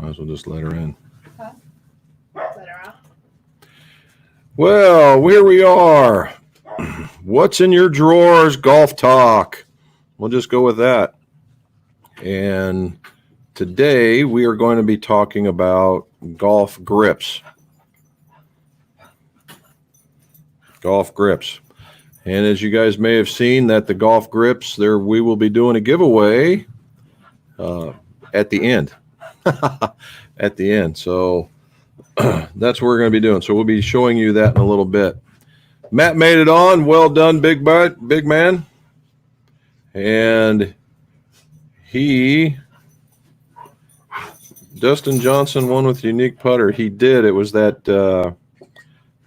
Might as well just let her in. Huh? Let her out. Well, here we are. What's in your drawers? Golf talk. We'll just go with that. And today we are going to be talking about golf grips. Golf grips. And as you guys may have seen, that the golf grips there, we will be doing a giveaway at the end. At the end. So that's what we're going to be doing. So we'll be showing you that in a little bit. Matt made it on. Well done, big man. And Dustin Johnson won with unique putter. He did. It was that,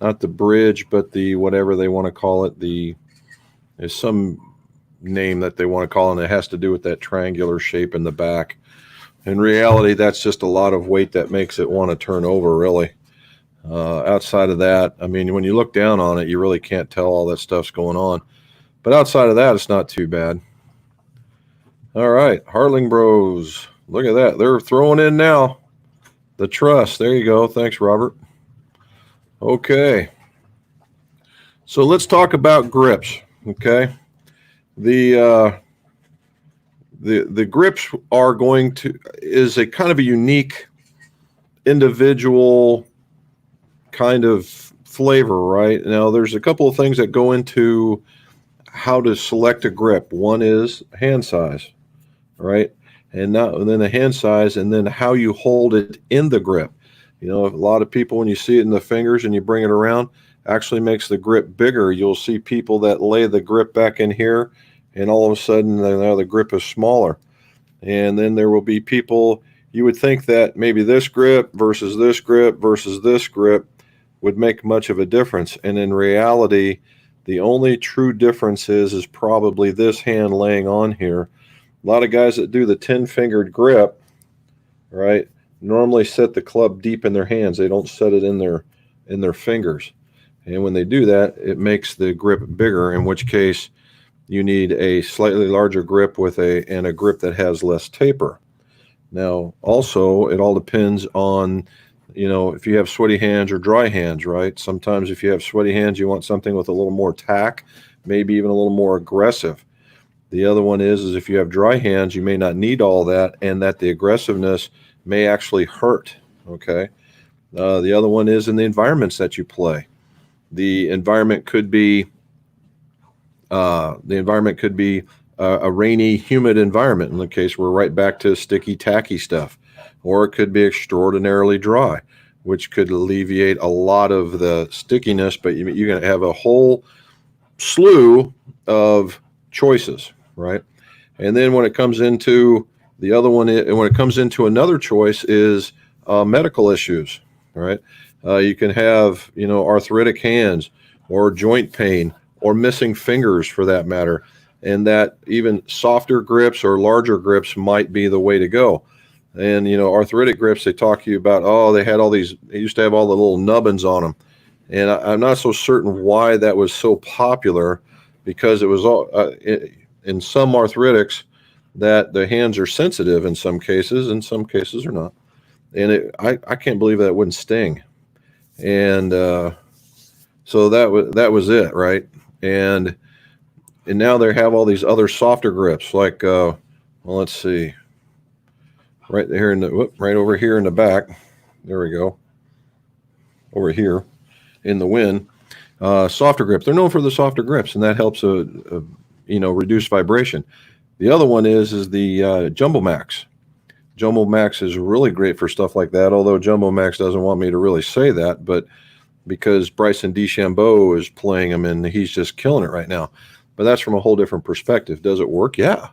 not the bridge, but the whatever they want to call it. There's some name that they want to call it, and it has to do with that triangular shape in the back. In reality, that's just a lot of weight that makes it want to turn over, really. Outside of that, I mean, when you look down on it, you really can't tell all that stuff's going on. But outside of that, it's not too bad. All right, Harling Bros. Look at that. They're throwing in now. The Trust. There you go. Thanks, Robert. Okay. So let's talk about grips, okay? The grips are is a kind of a unique individual kind of flavor, right? Now, there's a couple of things that go into how to select a grip. One is hand size, right? And then the hand size, and then how you hold it in the grip. You know, a lot of people, when you see it in the fingers and you bring it around, actually makes the grip bigger. You'll see people that lay the grip back in here, and all of a sudden now the grip is smaller. And then there will be people, you would think that maybe this grip versus this grip versus this grip would make much of a difference. And in reality, the only true difference is probably this hand laying on here. A lot of guys that do the 10-fingered grip, right, normally set the club deep in their hands. They don't set it in their fingers. And when they do that, it makes the grip bigger, in which case you need a slightly larger grip and a grip that has less taper. Now, also, it all depends on, if you have sweaty hands or dry hands, right? Sometimes if you have sweaty hands, you want something with a little more tack, maybe even a little more aggressive. The other one is if you have dry hands, you may not need all that, and that the aggressiveness may actually hurt, okay? The other one is in the environments that you play. The environment could be a rainy, humid environment. In the case, we're right back to sticky, tacky stuff. Or it could be extraordinarily dry, which could alleviate a lot of the stickiness, but you're going to have a whole slew of choices, right? And then when it comes into the other one, when it comes into another choice is medical issues, right? You can have, arthritic hands or joint pain or missing fingers for that matter. And that even softer grips or larger grips might be the way to go. And, arthritic grips, they talk to you about, they used to have all the little nubbins on them. And I'm not so certain why that was so popular, because it was all in some arthritics that the hands are sensitive in some cases are not. And I can't believe that it wouldn't sting. And so that was it, right? And now they have all these other softer grips, like let's see, right there right over here in the back. There we go. Over here in the wind, softer grips. They're known for the softer grips, and that helps reduce vibration. The other one is the Jumbo Max. Jumbo Max is really great for stuff like that, although Jumbo Max doesn't want me to really say that, but because Bryson DeChambeau is playing him and he's just killing it right now. But that's from a whole different perspective. Does it work? Yeah,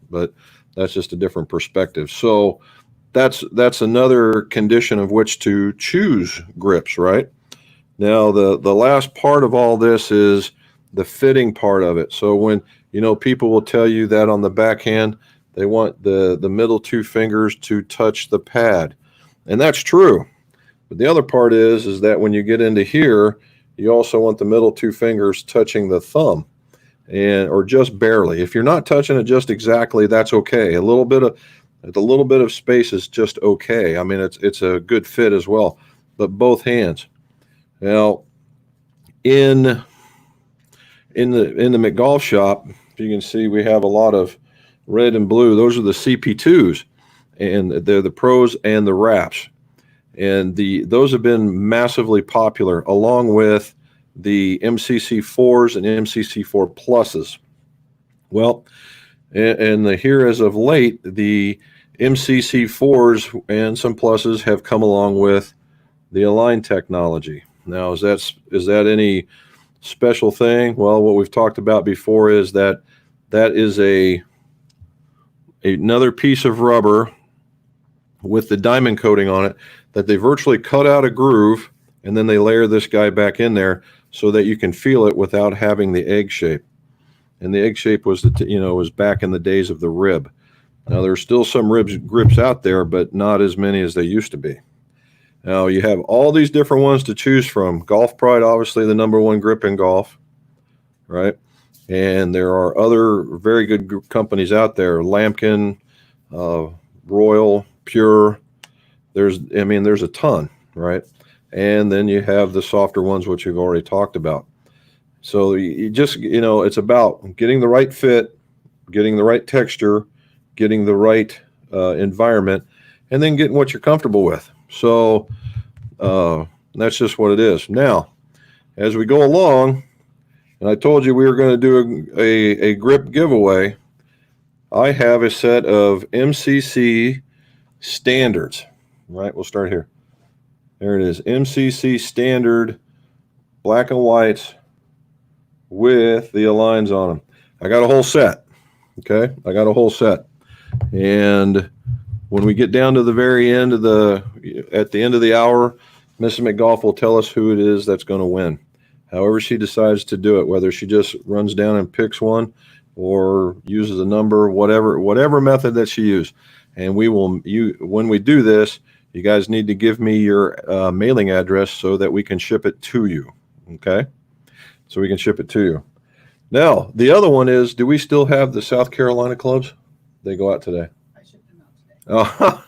but that's just a different perspective. So that's another condition of which to choose grips, right? Now, the last part of all this is the fitting part of it. So when, people will tell you that on the backhand, they want the middle two fingers to touch the pad. And that's true. But the other part is that when you get into here, you also want the middle two fingers touching the thumb, or just barely. If you're not touching it just exactly, that's okay. A little bit of The little bit of space is just okay. I mean, it's a good fit as well, but both hands. Now, in the McGolf shop, you can see we have a lot of red and blue. Those are the CP2s, and they're the pros and the wraps. And those have been massively popular, along with the MCC4s and MCC4 pluses. Well, and here as of late, the MCC4s and some pluses have come along with the Align technology. Now, is that any special thing? Well, what we've talked about before is that is another piece of rubber with the diamond coating on it that they virtually cut out a groove, and then they layer this guy back in there so that you can feel it without having the egg shape. And the egg shape was was back in the days of the rib. Now, there's still some grips out there, but not as many as they used to be. Now, you have all these different ones to choose from. Golf Pride, obviously the #1 grip in golf, right? And there are other very good companies out there, Lamkin, Royal, Pure. There's a ton, right? And then you have the softer ones, which you've already talked about. So you just, it's about getting the right fit, getting the right texture, getting the right environment, and then getting what you're comfortable with. So that's just what it is. Now, as we go along, and I told you we were going to do a grip giveaway, I have a set of MCC standards, right? We'll start here. There it is, MCC standard black and whites with the Aligns on them. I got a whole set, okay? I got a whole set. And when we get down to the very end at the end of the hour, Mrs. McGolf will tell us who it is that's going to win. However she decides to do it, whether she just runs down and picks one or uses a number, whatever method that she used. And when we do this, you guys need to give me your mailing address so that we can ship it to you, okay? So we can ship it to you. Now, the other one is, do we still have the South Carolina clubs? They go out today. I shipped them out today.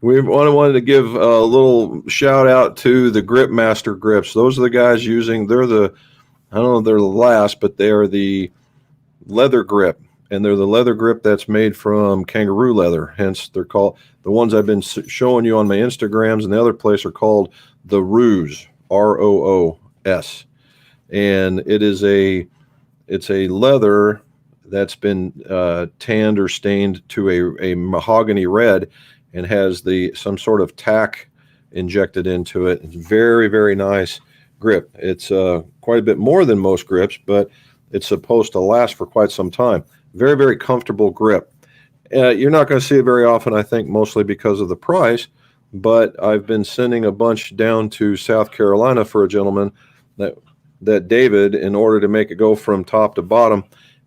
We wanted to give a little shout out to the Grip Master grips. Those are the guys using, I don't know if they're the last, but they are the leather grip. And they're the leather grip that's made from kangaroo leather. Hence, they're called, the ones I've been showing you on my Instagrams and the other place are called the Roos, ROOS. And it's a leather that's been tanned or stained to a mahogany red and has some sort of tack injected into it. It's very, very nice grip. It's quite a bit more than most grips, but it's supposed to last for quite some time. Very, very comfortable grip. You're not going to see it very often, I think, mostly because of the price, but I've been sending a bunch down to South Carolina for a gentleman that David, in order to make it go from top to bottom,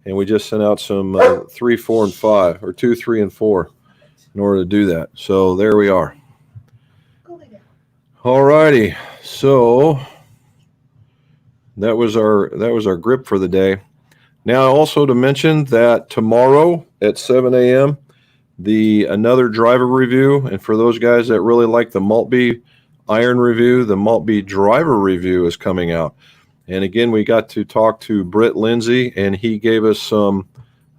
and we just sent out some 3, 4, and 5, or 2, 3, and 4 in order to do that. So there we are. All righty. So that was our grip for the day. Now, also to mention that tomorrow at 7 a.m., another driver review, and for those guys that really like the Maltby iron review, the Maltby driver review is coming out. And again, we got to talk to Britt Lindsay, and he gave us some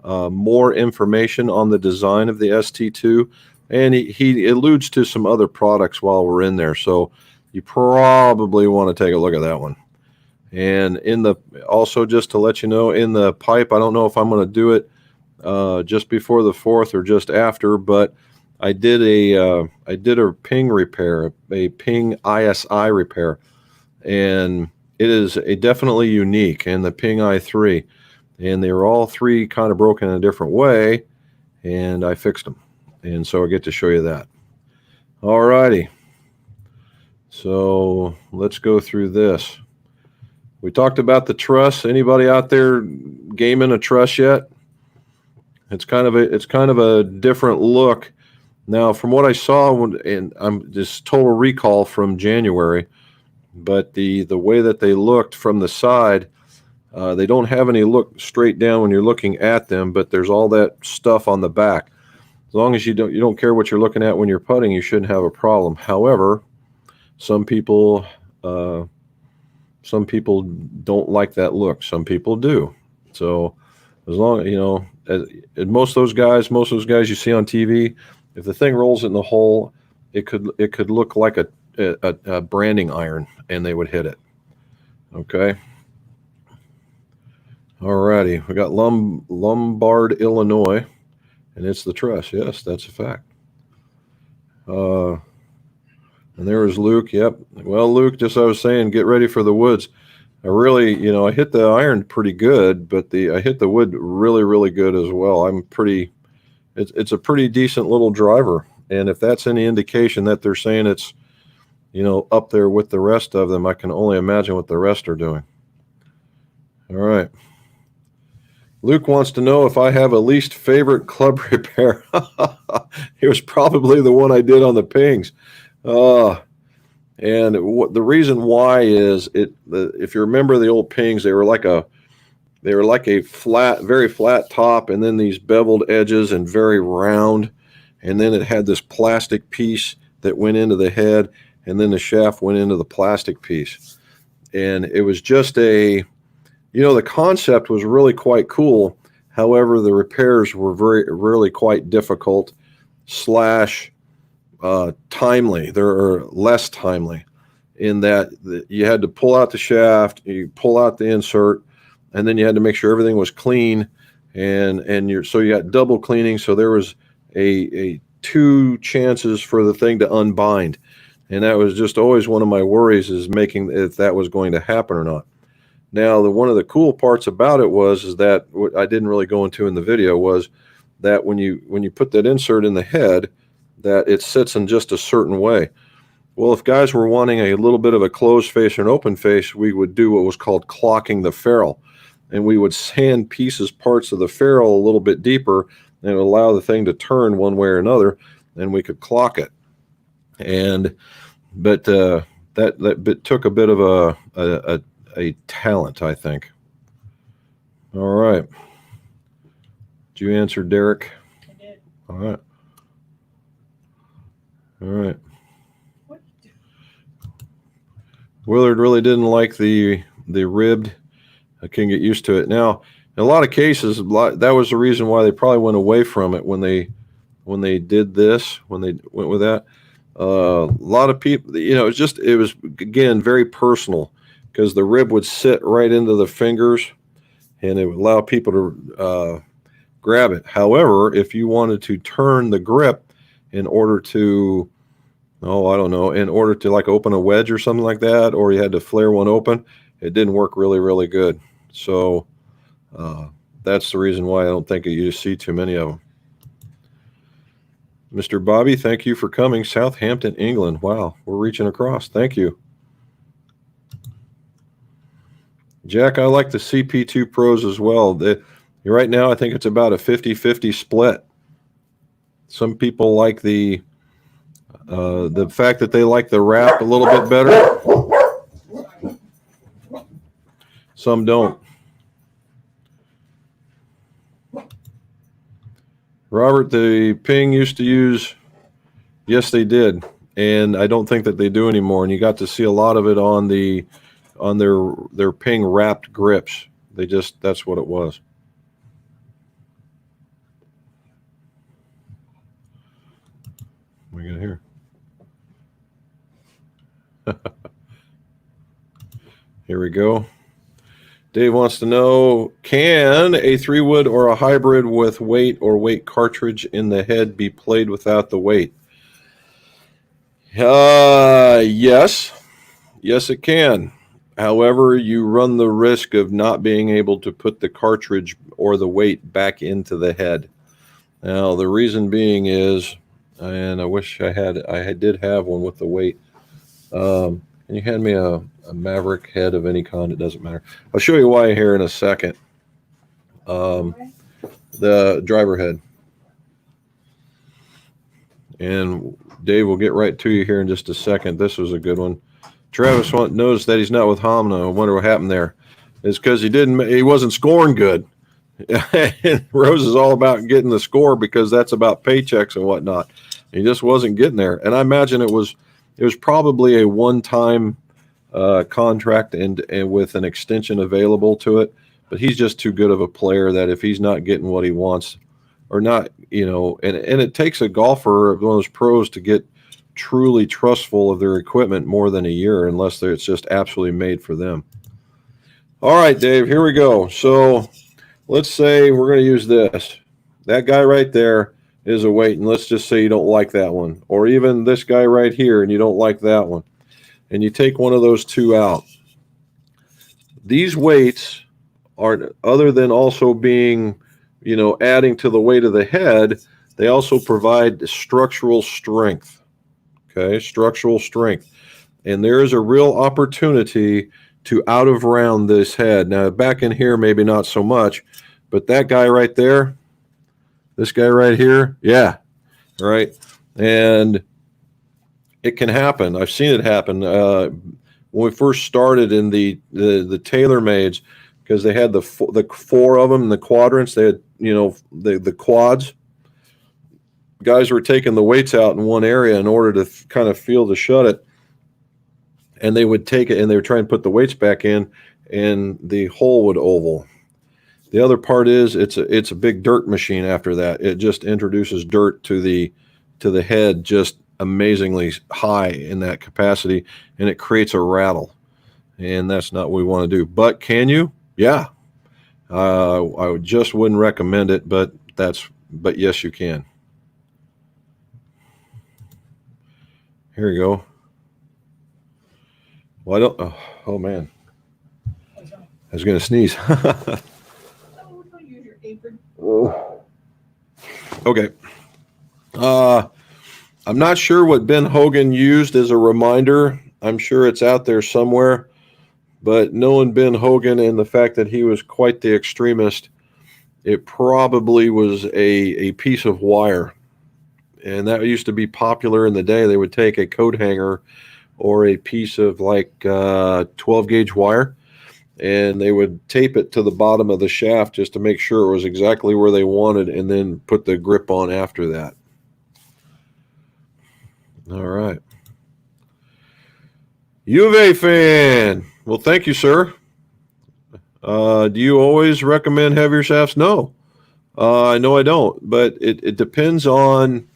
more information on the design of the ST2, and he alludes to some other products while we're in there. So you probably want to take a look at that one. And also just to let you know, in the pipe, I don't know if I'm going to do it just before the 4th or just after, but I did a ping repair, a ping ISI repair, and it is definitely unique, and the ping i3, and they were all three kind of broken in a different way, and I fixed them, and so I get to show you that. All righty, so let's go through this. We talked about the truss. Anybody out there gaming a truss yet? It's kind of a different look. Now, from what I saw, and I'm just total recall from January, but the way that they looked from the side, they don't have any look straight down when you're looking at them, but there's all that stuff on the back. as long as you don't care what you're looking at when you're putting, you shouldn't have a problem. However, some people don't like that look. Some people do. So as long, most of those guys you see on TV, if the thing rolls in the hole, it could look like a branding iron, and they would hit it. Okay. All righty. We got Lombard, Illinois, and it's the truss. Yes, that's a fact. And there was Luke. Yep. Well, Luke, just I was saying, get ready for the woods. I really, I hit the iron pretty good, but I hit the wood really, really good as well. It's a pretty decent little driver. And if that's any indication that they're saying it's, up there with the rest of them, I can only imagine what the rest are doing. All right. Luke wants to know if I have a least favorite club repair. It was probably the one I did on the pings. And the reason why is if you remember the old pings, they were like a flat, very flat top, and then these beveled edges and very round. And then it had this plastic piece that went into the head, and then the shaft went into the plastic piece. And it was just the concept was really quite cool. However, the repairs were really quite difficult / timely. They're less timely in that you had to pull out the shaft, you pull out the insert, and then you had to make sure everything was clean, so you got double cleaning. So there was a 2 chances for the thing to unbind, and that was just always one of my worries, is making if that was going to happen or not. Now, one of the cool parts about it is that what I didn't really go into in the video was that when you put that insert in the head, that it sits in just a certain way. Well, if guys were wanting a little bit of a closed face or an open face, we would do what was called clocking the ferrule. And we would sand parts of the ferrule a little bit deeper, and it would allow the thing to turn one way or another, and we could clock it. But that took a bit of a talent, I think. All right. Did you answer, Derek? I did. All right. All right. What? Willard really didn't like the ribbed. I can get used to it. Now, in a lot of cases, that was the reason why they probably went away from it when they did this, when they went with that. A lot of people, it was again very personal, because the rib would sit right into the fingers, and it would allow people to grab it. However, if you wanted to turn the grip in order to, in order to like open a wedge or something like that, or you had to flare one open, it didn't work really, really good. So that's the reason why I don't think you see too many of them. Mr. Bobby, thank you for coming. Southampton, England. Wow, we're reaching across. Thank you. Jack, I like the CP2 Pros as well. Right now, I think it's about a 50-50 split. Some people like the fact that they like the wrap a little bit better. Some don't. Robert, the Ping used to use, yes, they did. And I don't think that they do anymore. And you got to see a lot of it on their Ping wrapped grips. That's what it was. What we got here? Here we go. Dave wants to know, can a 3-wood or a hybrid with weight or weight cartridge in the head be played without the weight? Yes. Yes, it can. However, you run the risk of not being able to put the cartridge or the weight back into the head. Now, the reason being is, and I wish I did have one with the weight. Can you hand me a Maverick head of any kind? It doesn't matter. I'll show you why here in a second. The driver head. And Dave will get right to you here in just a second. This was a good one. Travis knows that he's not with Hamna. I wonder what happened there. It's because he wasn't scoring good. And Rose is all about getting the score because that's about paychecks and whatnot. He just wasn't getting there. And I imagine it was probably a one-time contract and with an extension available to it. But he's just too good of a player that if he's not getting what he wants or not, and it takes a golfer, one of those pros, to get truly trustful of their equipment more than a year, unless it's just absolutely made for them. All right, Dave, here we go. So let's say we're going to use this. That guy right there is a weight, and let's just say you don't like that one. Or even this guy right here, and you don't like that one. And you take one of those two out. These weights are, other than also being, adding to the weight of the head, they also provide structural strength. Okay, structural strength. And there is a real opportunity to out of round this head. Now, back in here, maybe not so much, but that guy right there, this guy right here, yeah, right? And it can happen. I've seen it happen. When we first started in the TaylorMades, because they had the four of them, the quadrants, they had, the quads. Guys were taking the weights out in one area in order to kind of feel to shut it. And they would take it and they would try and put the weights back in, and the hole would oval. The other part is it's a big dirt machine after that. It just introduces dirt to the head just amazingly high in that capacity, and it creates a rattle. And that's not what we want to do. But can you? Yeah. I just wouldn't recommend it, but yes, you can. Here you go. Well, I don't. Oh man, I was going to sneeze. Don't use your apron. Okay. I'm not sure what Ben Hogan used as a reminder. I'm sure it's out there somewhere. But knowing Ben Hogan and the fact that he was quite the extremist, it probably was a piece of wire. And that used to be popular in the day. They would take a coat hanger or a piece of 12 gauge wire, and they would tape it to the bottom of the shaft just to make sure it was exactly where they wanted, and then put the grip on after that. All right. U of A fan. Well, thank you, sir. Do you always recommend heavier shafts? No. No, I don't. But it depends on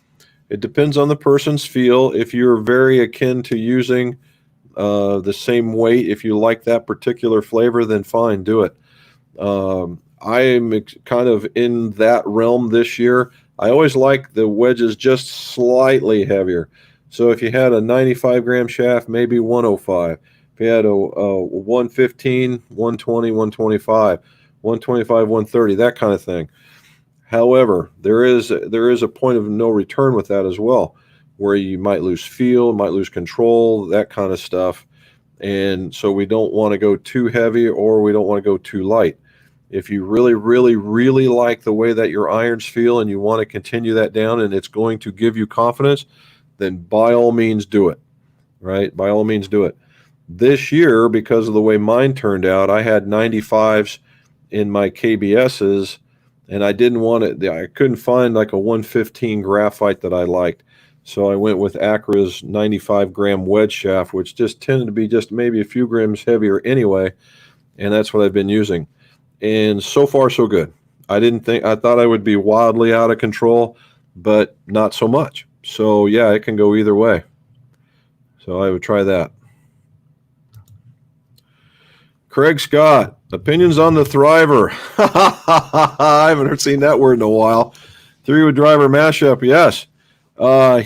the person's feel. If you're very akin to using the same weight, if you like that particular flavor, then fine, do it. I am kind of in that realm this year. I always like the wedges just slightly heavier. So if you had a 95 gram shaft, maybe 105. If you had a 115, 120, 125, 125, 130, that kind of thing. However, there is a point of no return with that as well, where you might lose feel, might lose control, that kind of stuff. And so we don't want to go too heavy, or we don't want to go too light. If you really, really, really like the way that your irons feel and you want to continue that down and it's going to give you confidence, then by all means do it, right? By all means do it. This year, because of the way mine turned out, I had 95s in my KBSs, and I didn't want it. I couldn't find like a 115 graphite that I liked. So I went with Acra's 95 gram wedge shaft, which just tended to be just maybe a few grams heavier anyway. And that's what I've been using. And so far, so good. I thought I would be wildly out of control, but not so much. So yeah, it can go either way. So I would try that. Craig Scott, opinions on the Thriver. I haven't seen that word in a while. 3-wood driver mashup, yes.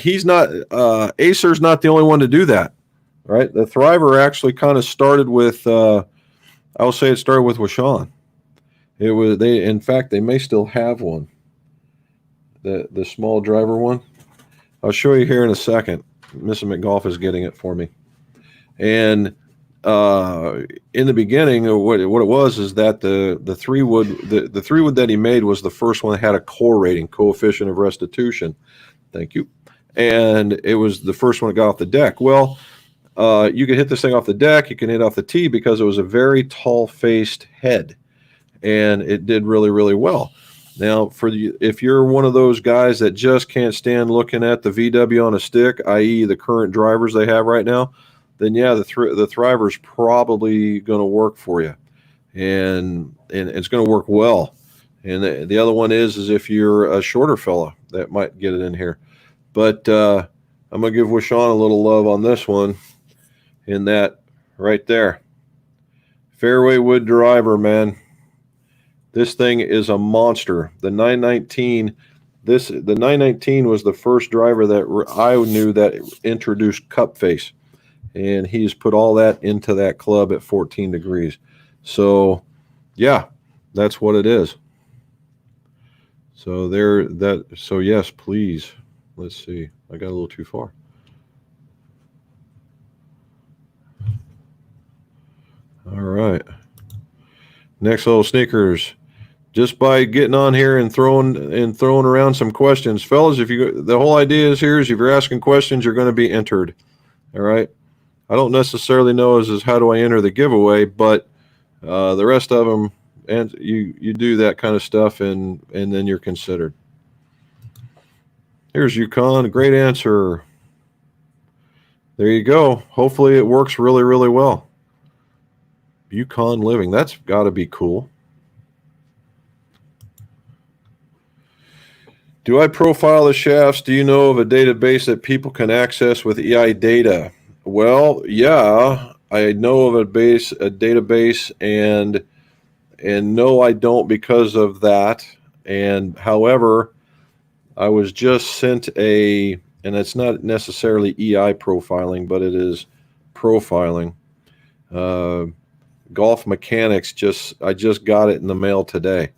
He's not, Acer's not the only one to do that, right? The Thriver actually kind of started with, I will say it started with Washawn. In fact, they may still have one. The small driver one. I'll show you here in a second. Mrs. McGolf is getting it for me. And in the beginning, what it was is that the 3-wood the 3-wood that he made was the first one that had a core rating, coefficient of restitution. Thank you. And it was the first one that got off the deck. Well, you can hit this thing off the deck. You can hit off the tee because it was a very tall-faced head. and it did really, really well. Now, if you're one of those guys that just can't stand looking at the VW on a stick, i.e., the current drivers they have right now, then yeah, the Thriver's probably going to work for you, and it's going to work well. And the other one is if you're a shorter fella, that might get it in here. But I'm going to give Wishon a little love on this one, in that right there. Fairway wood driver, man. This thing is a monster. The 919, the 919 was the first driver that I knew that introduced cup face, and he's put all that into that club at 14 degrees. So, yeah, that's what it is. So so yes, please. Let's see. I got a little too far. All right. Next little sneakers. Just by getting on here and throwing around some questions, fellas. The whole idea is if you're asking questions, you're going to be entered. All right. I don't necessarily know as how do I enter the giveaway, but the rest of them, and you do that kind of stuff, and then you're considered. Here's Yukon. Great answer. There you go. Hopefully it works really, really well. Yukon Living. That's got to be cool. Do I profile the shafts? Do you know of a database that people can access with EI data? Well, yeah, I know of a database, and no, I don't because of that. And however, I was just sent and it's not necessarily EI profiling, but it is profiling. Golf Mechanics, I just got it in the mail today.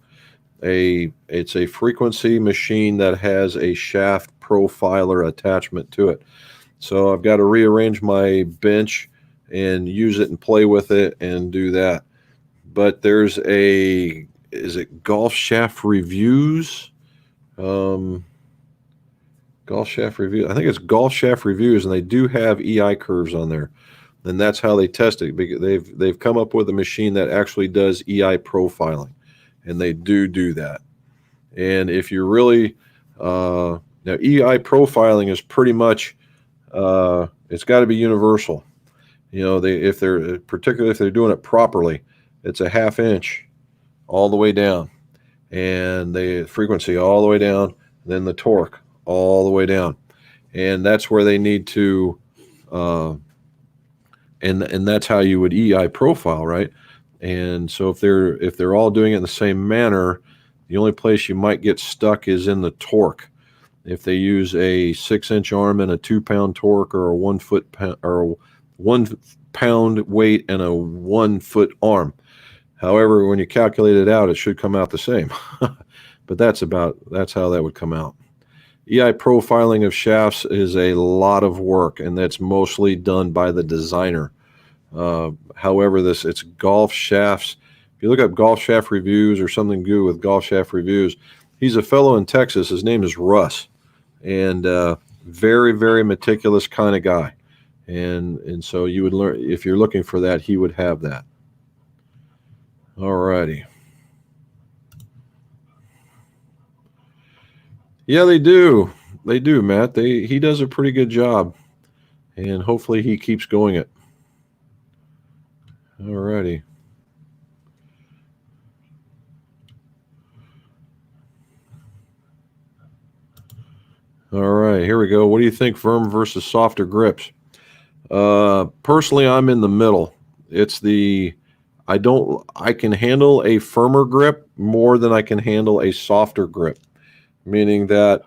It's a frequency machine that has a shaft profiler attachment to it. So I've got to rearrange my bench and use it and play with it and do that. But there's is it Golf Shaft Reviews? Golf Shaft Reviews. I think it's Golf Shaft Reviews, and they do have EI curves on there. And that's how they test it. They've come up with a machine that actually does EI profiling, and they do that. And if you're really now, EI profiling is pretty much it's got to be universal. Particularly if they're doing it properly, it's a 1/2 inch all the way down, and the frequency all the way down, then the torque all the way down, and that's where they need to. And that's how you would EI profile, right? And so if they're all doing it in the same manner, the only place you might get stuck is in the torque. If they use a 6-inch arm and a 2-pound torque, or a 1 pound weight and a 1 foot arm. However, when you calculate it out, it should come out the same. But that's how that would come out. EI profiling of shafts is a lot of work, and that's mostly done by the designer. However, it's Golf Shafts. If you look up Golf Shaft Reviews or something good with Golf Shaft Reviews, he's a fellow in Texas. His name is Russ, and very, very meticulous kind of guy. And so you would learn, if you're looking for that, he would have that. All righty. Yeah, they do. They do, Matt. He does a pretty good job, and hopefully he keeps going it. All righty. All right, here we go. What do you think, firm versus softer grips? Personally, I'm in the middle. I can handle a firmer grip more than I can handle a softer grip. Meaning that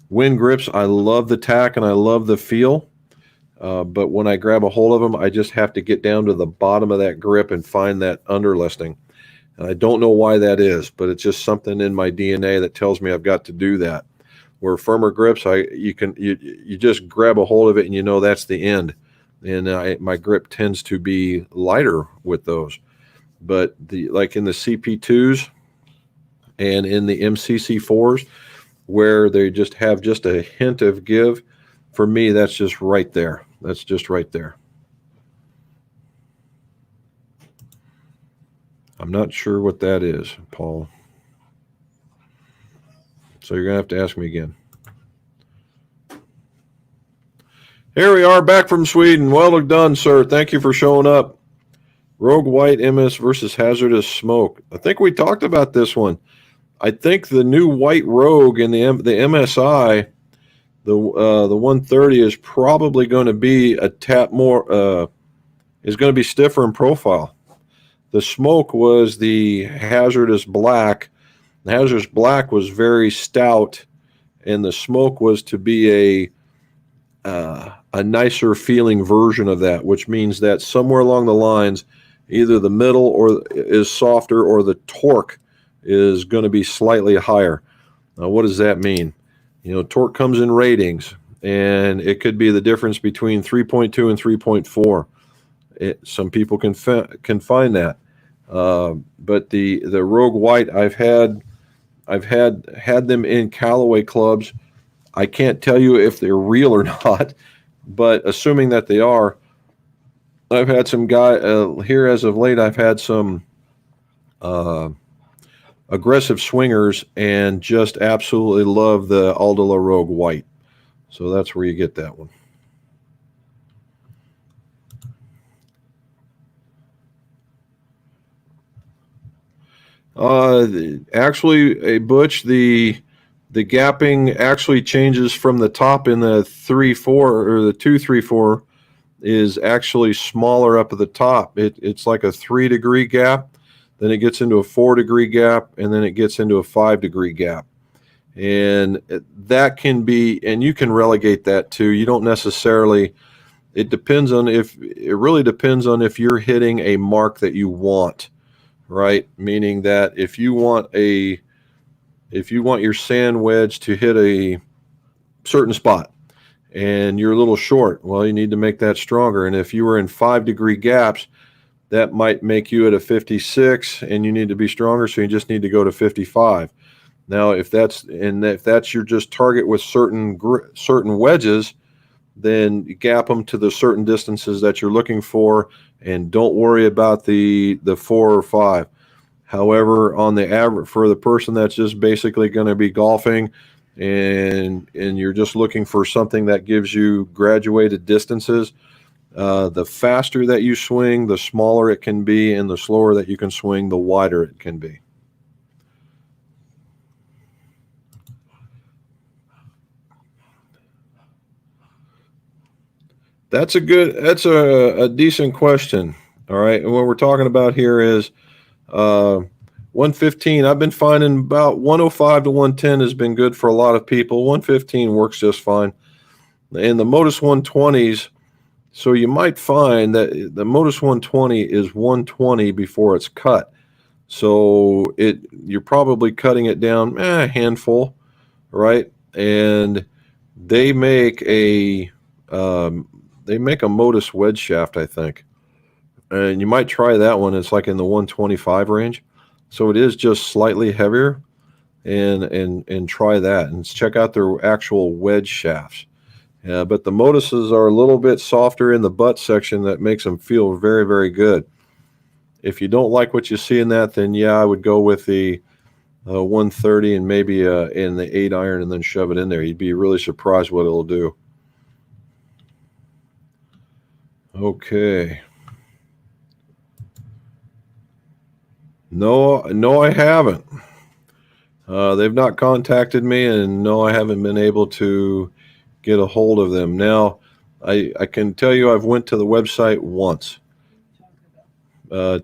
wind grips, I love the tack and I love the feel, but when I grab a hold of them, I just have to get down to the bottom of that grip and find that underlisting. And I don't know why that is, but it's just something in my DNA that tells me I've got to do that. Where firmer grips, you just grab a hold of it and you know that's the end. And my grip tends to be lighter with those. But like in the CP2s, and in the MCC4s, where they just have just a hint of give, for me, that's just right there. That's just right there. I'm not sure what that is, Paul. So you're going to have to ask me again. Here we are back from Sweden. Well done, sir. Thank you for showing up. Rogue White MS versus Hazardous Smoke. I think we talked about this one. I think the new White Rogue in the MSI, the 130 is probably going to be a tap more, is going to be stiffer in profile. The Smoke was the Hazardous Black. The Hazardous Black was very stout, and the Smoke was to be a nicer feeling version of that, which means that somewhere along the lines, either the middle or is softer or the torque is going to be slightly higher. Now, what does that mean? Torque comes in ratings, and it could be the difference between 3.2 and 3.4. Some people can find that, but the Rogue White, I've had them in Callaway clubs. I can't tell you if they're real or not, but assuming that they are, I've had some guy here as of late. I've had some aggressive swingers and just absolutely love the Aldila Rogue White. So that's where you get that one. Actually, Butch, the gapping actually changes from the top in the 3-4 or the 2-3-4 is actually smaller up at the top. It's like a 3-degree gap, then it gets into a 4-degree gap, and then it gets into a 5-degree gap. And that can be, and you can relegate that too. You don't necessarily, it really depends on if you're hitting a mark that you want, right? Meaning that if you want your sand wedge to hit a certain spot and you're a little short, well, you need to make that stronger. And if you were in 5-degree gaps, that might make you at a 56 and you need to be stronger. So you just need to go to 55. Now, if that's your just target with certain wedges, then gap them to the certain distances that you're looking for, and don't worry about the 4 or 5. However, on the average, for the person that's just basically going to be golfing and you're just looking for something that gives you graduated distances, the faster that you swing, the smaller it can be, and the slower that you can swing, the wider it can be. That's a decent question. All right. And what we're talking about here is 115. I've been finding about 105 to 110 has been good for a lot of people. 115 works just fine. And the Modus 120s, so you might find that the Modus 120 is 120 before it's cut. So you're probably cutting it down a handful, right? And they make a Modus wedge shaft, I think. And you might try that one. It's like in the 125 range. So it is just slightly heavier, and try that and check out their actual wedge shafts. But the Moduses are a little bit softer in the butt section that makes them feel very, very good. If you don't like what you see in that, then yeah, I would go with the 130 and maybe in the 8 iron and then shove it in there. You'd be really surprised what it'll do. Okay. No, I haven't. They've not contacted me, and no, I haven't been able to get a hold of them. Now, I can tell you I've went to the website once,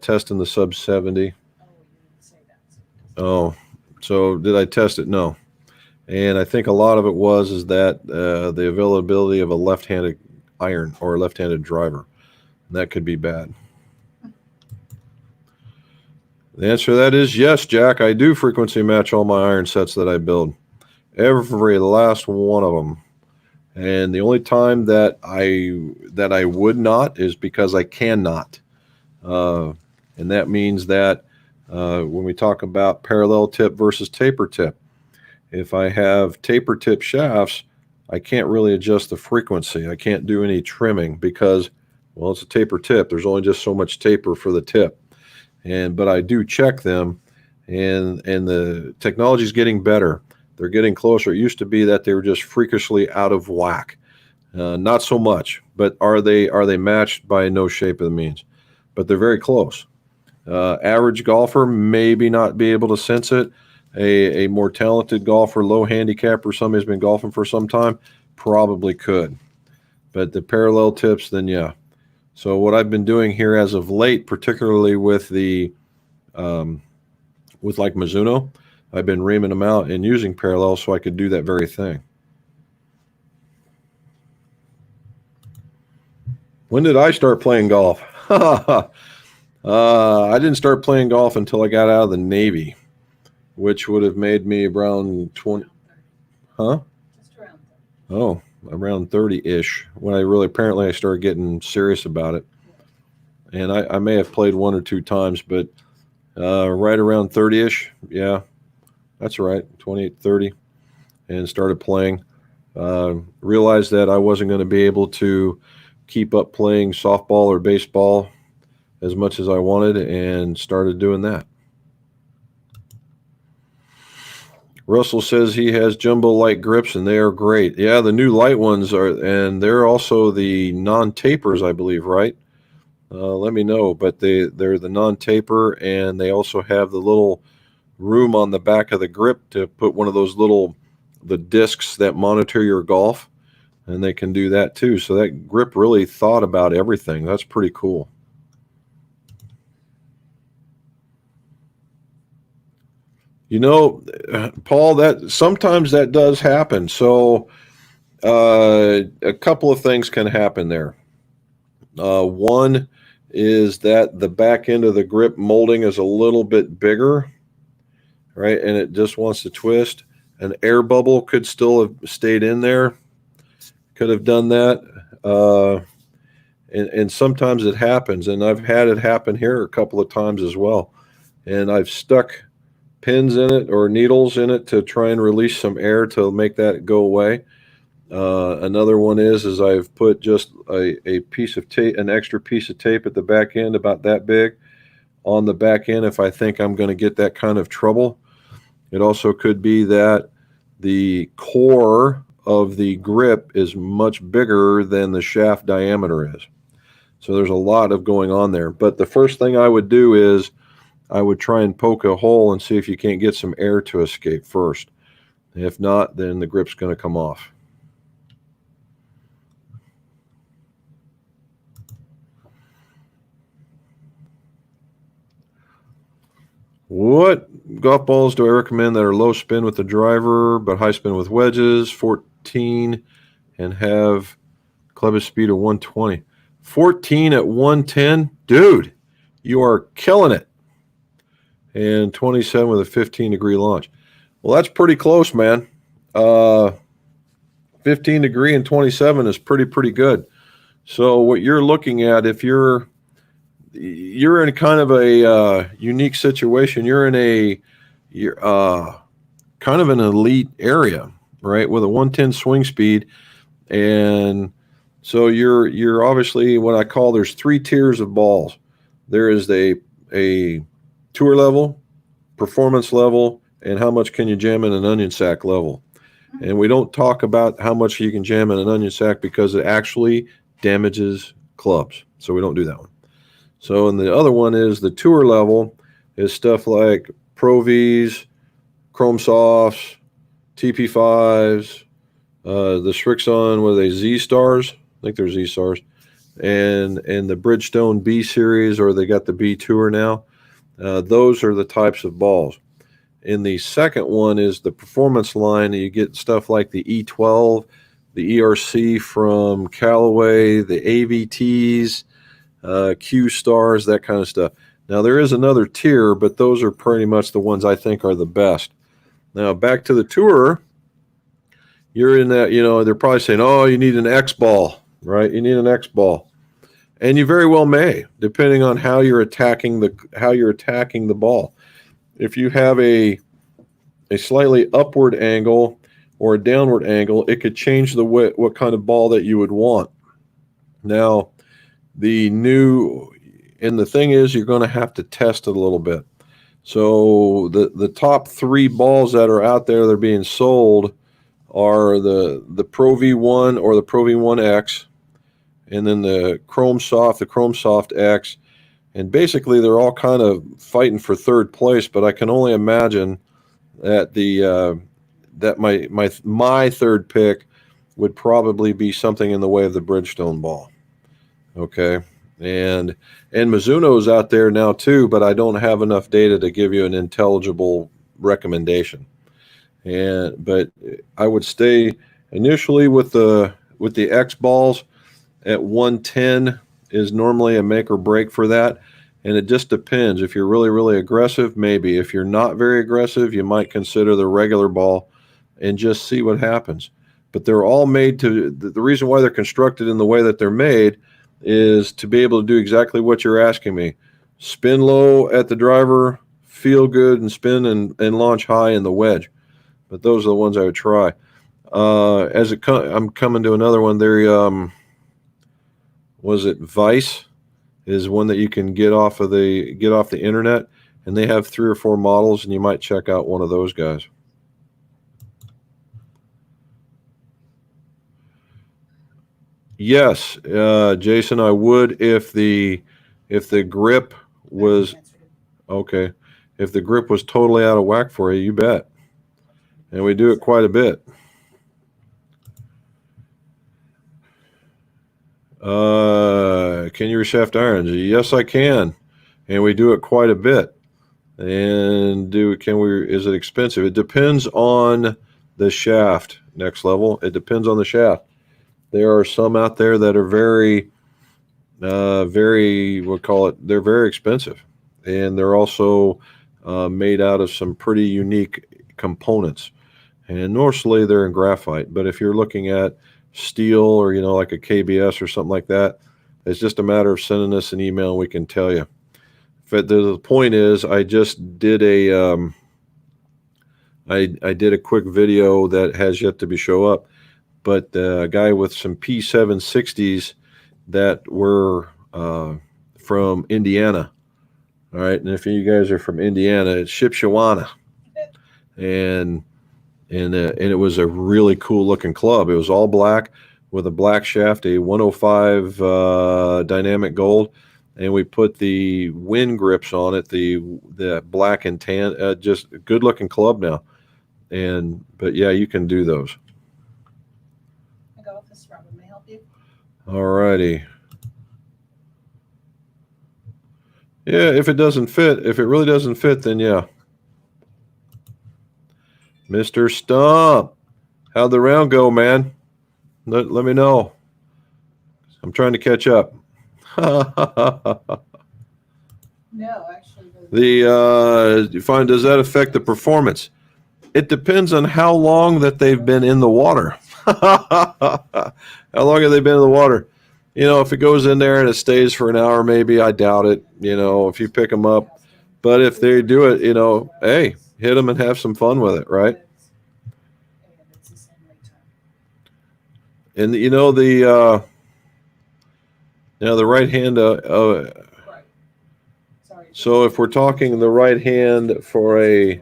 testing the sub 70. Oh, so did I test it? No. And I think a lot of it is that the availability of a left-handed iron or a left-handed driver. And that could be bad. The answer to that is yes, Jack. I do frequency match all my iron sets that I build. Every last one of them. And the only time that I would not is because I cannot. And that means that when we talk about parallel tip versus taper tip, if I have taper tip shafts, I can't really adjust the frequency. I can't do any trimming because, well, it's a taper tip. There's only just so much taper for the tip. but I do check them, and the technology is getting better. They're getting closer. It used to be that they were just freakishly out of whack. Not so much, but are they matched? By no shape of the means, but they're very close. Average golfer maybe not be able to sense it. A more talented golfer, low handicapper, somebody who's been golfing for some time, probably could. But the parallel tips, then yeah. So what I've been doing here as of late, particularly with the with like Mizuno, I've been reaming them out and using parallel so I could do that very thing. When did I start playing golf? I didn't start playing golf until I got out of the Navy, which would have made me around 20. Huh? Just around Oh, around 30-ish when apparently I started getting serious about it. And I may have played one or two times, but right around 30-ish. Yeah, that's right. 28, 30, and started playing. Realized that I wasn't going to be able to keep up playing softball or baseball as much as I wanted, and started doing that. Russell says he has jumbo light grips and they are great. Yeah, the new light ones are, and they're also the non-tapers, I believe, right? Let me know, but they're the non-taper, and they also have the little room on the back of the grip to put one of those the discs that monitor your golf, and they can do that too. So that grip really thought about everything. That's pretty cool. You know, Paul, that sometimes that does happen. So a couple of things can happen there. One is that the back end of the grip molding is a little bit bigger, right? And it just wants to twist. An air bubble could still have stayed in there, could have done that. And sometimes it happens, and I've had it happen here a couple of times as well. And I've stuck pins in it or needles in it to try and release some air to make that go away. Another one is I've put just a piece of tape, an extra piece of tape at the back end about that big on the back end if I think I'm going to get that kind of trouble. It also could be that the core of the grip is much bigger than the shaft diameter is. So there's a lot of going on there. But the first thing I would do is I would try and poke a hole and see if you can't get some air to escape first. If not, then the grip's going to come off. What golf balls do I recommend that are low spin with the driver but high spin with wedges? 14 and have club speed of 120. 14 at 110? Dude, you are killing it. And 27 with a 15-degree launch. Well, that's pretty close, man. 15-degree and 27 is pretty good. So what you're looking at, if you're in kind of a unique situation, you're kind of an elite area, right, with a 110 swing speed, and so you're obviously what I call, there's three tiers of balls. There is a tour level, performance level, and how much can you jam in an onion sack level. And we don't talk about how much you can jam in an onion sack because it actually damages clubs. So we don't do that one. So, and the other one is the tour level is stuff like Pro Vs, Chrome Softs, TP5s, the Srixon, what are they, Z Stars? I think they're Z Stars. And the Bridgestone B Series, or they got the B Tour now. Those are the types of balls. In the second one is the performance line. You get stuff like the E12, the ERC from Callaway, the AVTs, Q Stars, that kind of stuff. Now, there is another tier, but those are pretty much the ones I think are the best. Now, back to the tour, you're in that, they're probably saying, oh, you need an X ball, right? You need an X ball. And you very well may, depending on how you're attacking the ball. If you have a slightly upward angle or a downward angle, it could change what kind of ball that you would want. Now, the new And the thing is, you're going to have to test it a little bit. So the top 3 balls that are out there that are being sold are the Pro V1 or the Pro V1X, and then the Chrome Soft X. And basically, they're all kind of fighting for third place. But I can only imagine that that my third pick would probably be something in the way of the Bridgestone ball. Okay, and Mizuno's out there now too, but I don't have enough data to give you an intelligible recommendation. But I would stay initially with the X balls at 110 is normally a make or break for that. And it just depends. If you're really, really aggressive, maybe. If you're not very aggressive, you might consider the regular ball and just see what happens. But they're all made to, the reason why they're constructed in the way that they're made is to be able to do exactly what you're asking me. Spin low at the driver, feel good, and spin and launch high in the wedge. But those are the ones I would try. I'm coming to another one. There, was it Vice? Is one that you can get off the internet, and they have 3 or 4 models, and you might check out one of those guys. Yes, Jason, I would if the grip was okay. If the grip was totally out of whack for you, you bet. And we do it quite a bit. Can you reshaft irons? Yes, I can, and we do it quite a bit. And is it expensive? It depends on the shaft. Next level, it depends on the shaft. There are some out there that are very, we'll call it, they're very expensive, and they're also made out of some pretty unique components. And mostly they're in graphite. But if you're looking at steel or like a KBS or something like that, it's just a matter of sending us an email and we can tell you. But the point is, I just did I did a quick video that has yet to show up, but a guy with some P760s that were from Indiana. All right, and if you guys are from Indiana, it's Shipshawana, and it was a really cool looking club. It was all black with a black shaft, a 105 dynamic gold, and we put the wind grips on it, the black and tan. Just a good looking club now. But yeah, you can do those. I go with this rubber. May I help you? All righty. Yeah, if it really doesn't fit, then yeah. Mr. Stump, how'd the round go, man? Let me know. I'm trying to catch up. No, actually. Does that affect the performance? It depends on how long that they've been in the water. How long have they been in the water? If it goes in there and it stays for an hour, maybe, I doubt it, if you pick them up. But if they do it, hey, hit them and have some fun with it, right? And the right hand. So if we're talking the right hand for the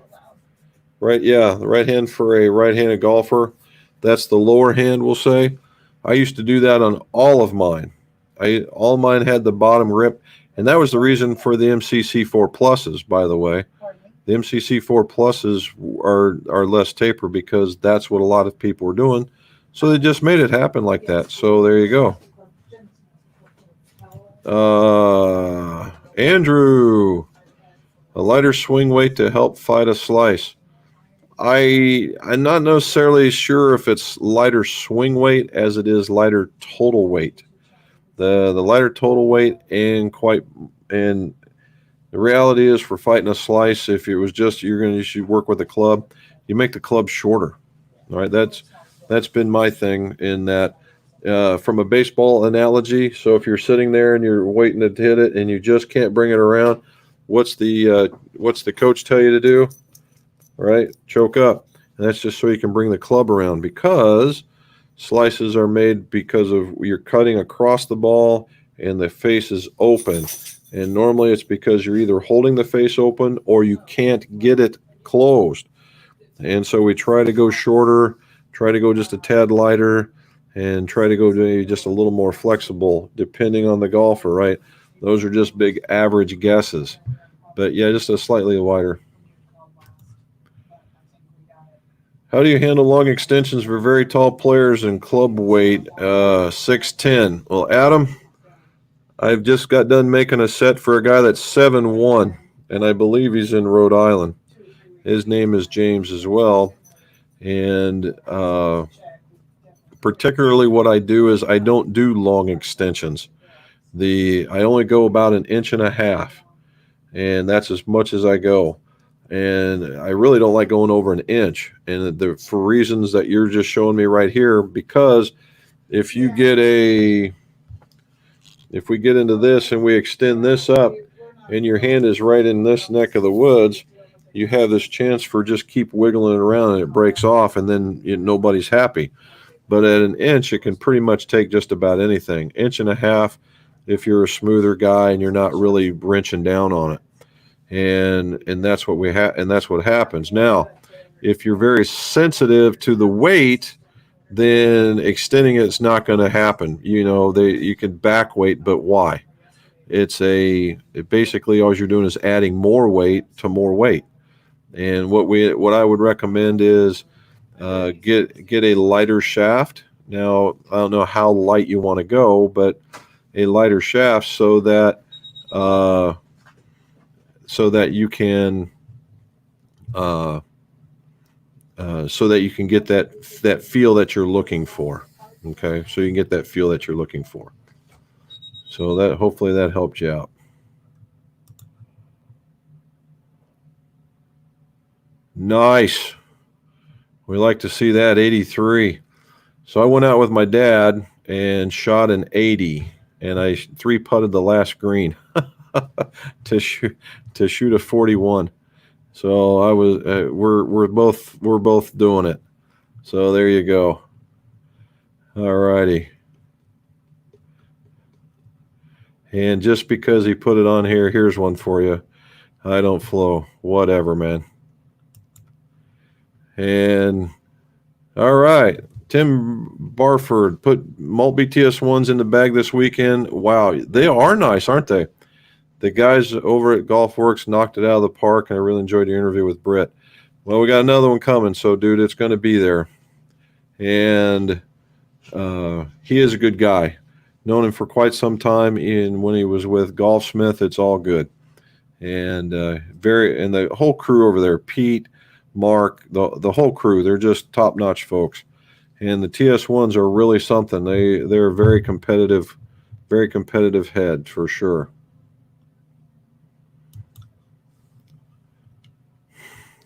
right hand for a right-handed golfer, that's the lower hand, we'll say. I used to do that on all of mine. All mine had the bottom grip, and that was the reason for the MCC4 Pluses, by the way. The MCC4 Pluses are less taper because that's what a lot of people were doing. So they just made it happen like that. So there you go. Andrew, a lighter swing weight to help fight a slice. I'm not necessarily sure if it's lighter swing weight as it is lighter total weight. The lighter total weight and the reality is, for fighting a slice, if it was just you should work with a club, you make the club shorter. All right, that's been my thing in that. From a baseball analogy, so if you're sitting there and you're waiting to hit it and you just can't bring it around, what's the coach tell you to do? Right? Choke up. And that's just so you can bring the club around, because slices are made because of you're cutting across the ball and the face is open. And normally it's because you're either holding the face open or you can't get it closed. And so we try to go shorter, try to go just a tad lighter, and try to go maybe just a little more flexible depending on the golfer, right? Those are just big average guesses. But yeah, just a slightly wider. How do you handle long extensions for very tall players in club weight 6'10"? Well, Adam, I've just got done making a set for a guy that's 7'1", and I believe he's in Rhode Island. His name is James as well. And particularly what I do is I don't do long extensions. I only go about 1.5 inches, and that's as much as I go. And I really don't like going over 1 inch, and for reasons that you're just showing me right here. Because if we get into this and we extend this up, and your hand is right in this neck of the woods, you have this chance for just keep wiggling it around, and it breaks off, and then nobody's happy. But at 1 inch, it can pretty much take just about anything. 1.5 inches if you're a smoother guy and you're not really wrenching down on it. And that's what we have, and that's what happens. Now, if you're very sensitive to the weight, then extending it's not going to happen. You can back weight, but why? Basically all you're doing is adding more weight to more weight. And what I would recommend is get a lighter shaft. Now, I don't know how light you want to go, but a lighter shaft so that you can get that feel that you're looking for. Okay, so you can get that feel that you're looking for. So that hopefully that helped you out. Nice. We like to see that. 83. So I went out with my dad and shot an 80, and I 3-putted the last green to shoot a 41. So I was we're both doing it. So there you go. All righty. And just because he put it on here, here's one for you. I don't flow. Whatever, man. And all right. Tim Barford put Malt BTS1s in the bag this weekend. Wow, they are nice, aren't they? The guys over at GolfWorks knocked it out of the park, and I really enjoyed your interview with Britt. Well, we got another one coming, so, dude, it's going to be there. And he is a good guy. Known him for quite some time. When he was with Golfsmith, it's all good. And and the whole crew over there, Pete, Mark, the whole crew, they're just top-notch folks. And the TS1s are really something. They're very competitive head for sure.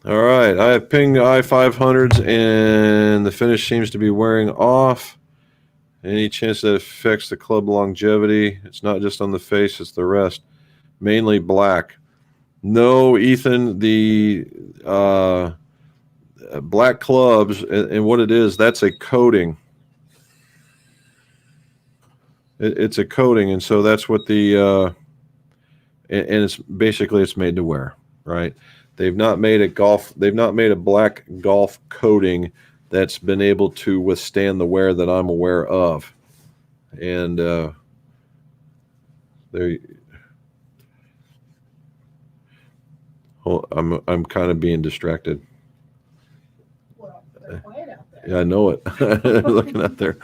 All right, I have pinged i500s, and the finish seems to be wearing off. Any chance that affects the club longevity? It's not just on the face, it's the rest. Mainly black. No, Ethan, the black clubs, and what it is, that's a coating. It's a coating, and so that's what and it's basically it's made to wear, right? They've not made a black golf coating that's been able to withstand the wear that I'm aware of. And I'm kind of being distracted. Well, they're quiet out there. Yeah, I know it. Looking out there.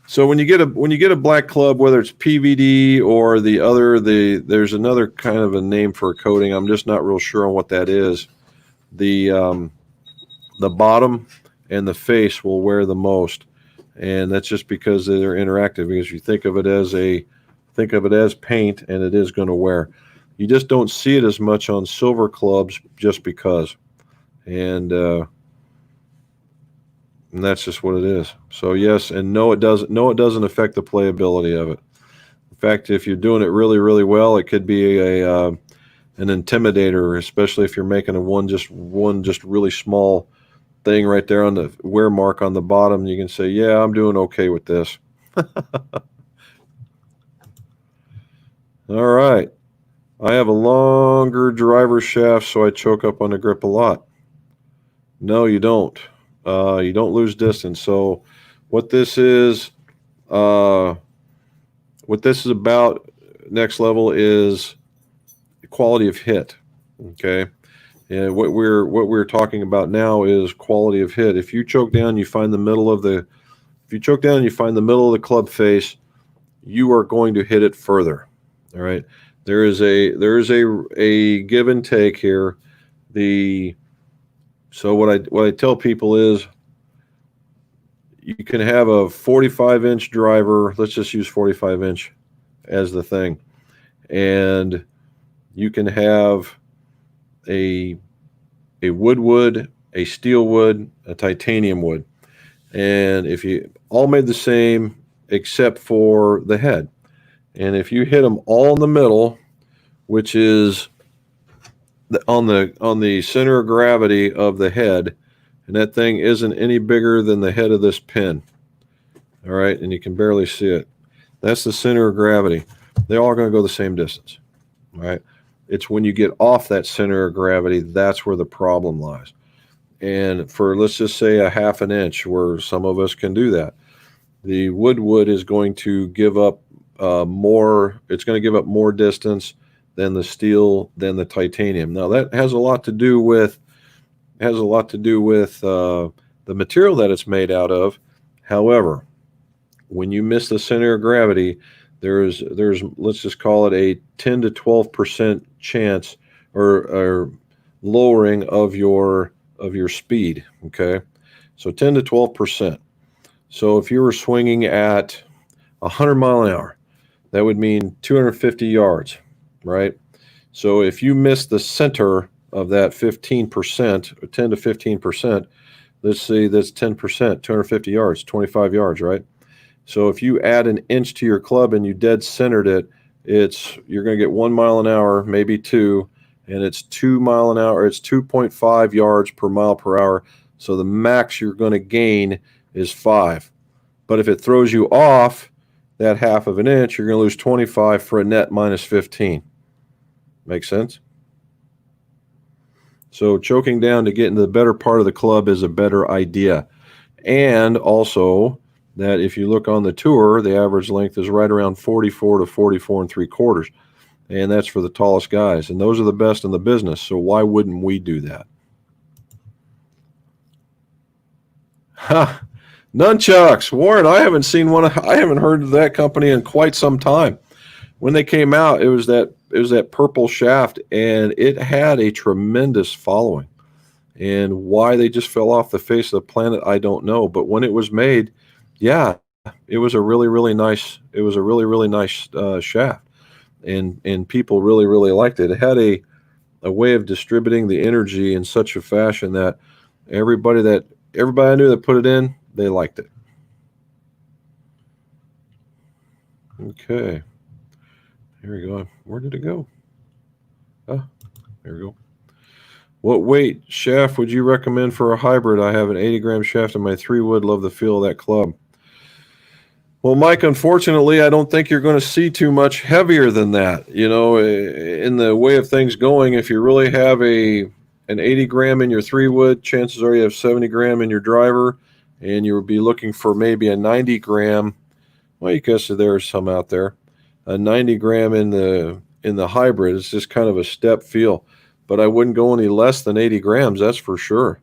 So when you get a black club, whether it's PVD or there's another kind of a name for a coating. I'm just not real sure on what that is. The bottom and the face will wear the most, and that's just because they're interactive. Because you think of it as paint, and it is going to wear. You just don't see it as much on silver clubs just because, and that's just what it is. So yes, and no, it doesn't. No, it doesn't affect the playability of it. In fact, if you're doing it really, really well, it could be an intimidator, especially if you're making one just really small thing right there on the wear mark on the bottom. You can say, "Yeah, I'm doing okay with this." All right. I have a longer driver shaft, so I choke up on the grip a lot. No, you don't. You don't lose distance. So, what this is, uh, what this is about, next level is quality of hit. Okay, and what we're talking about now is quality of hit. If you choke down, you find the middle of the. If you choke down, you find the middle of the club face. You are going to hit it further. All right. There is a give and take here. The So what I tell people is you can have a 45-inch driver. Let's just use 45-inch as the thing, and you can have a wood, a steel wood, a titanium wood, and if you all made the same except for the head, and if you hit them all in the middle, which is on the center of gravity of the head, and that thing isn't any bigger than the head of this pin. All right, and you can barely see it. That's the center of gravity. They're all going to go the same distance. All right. It's when you get off that center of gravity, that's where the problem lies. And for, let's just say, a half an inch, where some of us can do that, the wood is going to give up more. It's going to give up more distance than the steel, than the titanium. Now that has a lot to do with the material that it's made out of. However, when you miss the center of gravity, there's let's just call it a 10 to 12% chance or lowering of your speed. Okay, so 10 to 12%. So if you were swinging at 100 mile an hour, that would mean 250 yards, right? So if you miss the center of that 15%, or 10 to 15%, let's say that's 10%, 250 yards, 25 yards, right? So if you add an inch to your club and you dead centered it, you're going to get 1 mile an hour, maybe 2, and it's 2 mile an hour. It's 2.5 yards per mile per hour. So the max you're going to gain is 5. But if it throws you off that half of an inch, you're going to lose 25 for a net minus 15. Make sense? So choking down to get into the better part of the club is a better idea. And also, that if you look on the tour, the average length is right around 44 to 44 and 3/4. And that's for the tallest guys. And those are the best in the business. So why wouldn't we do that? Ha! Nunchucks. Warren, I haven't seen one. I haven't heard of that company in quite some time. When they came out, it was that purple shaft, and it had a tremendous following. And why they just fell off the face of the planet, I don't know. But when it was made, yeah, it was a really, really nice. It was a really, really nice shaft, and people really, really liked it. It had a way of distributing the energy in such a fashion that everybody I knew that put it in, they liked it. Okay, here we go. Where did it go? Oh, there we go. What weight shaft would you recommend for a hybrid? I have an 80-gram shaft in my 3-wood. Love the feel of that club. Well, Mike, unfortunately, I don't think you're going to see too much heavier than that. In the way of things going, if you really have an 80 gram in your 3-wood, chances are you have 70 gram in your driver, and you would be looking for maybe a 90 gram. Well, you guess there's some out there. A 90 gram in the hybrid is just kind of a step feel, but I wouldn't go any less than 80 grams. That's for sure.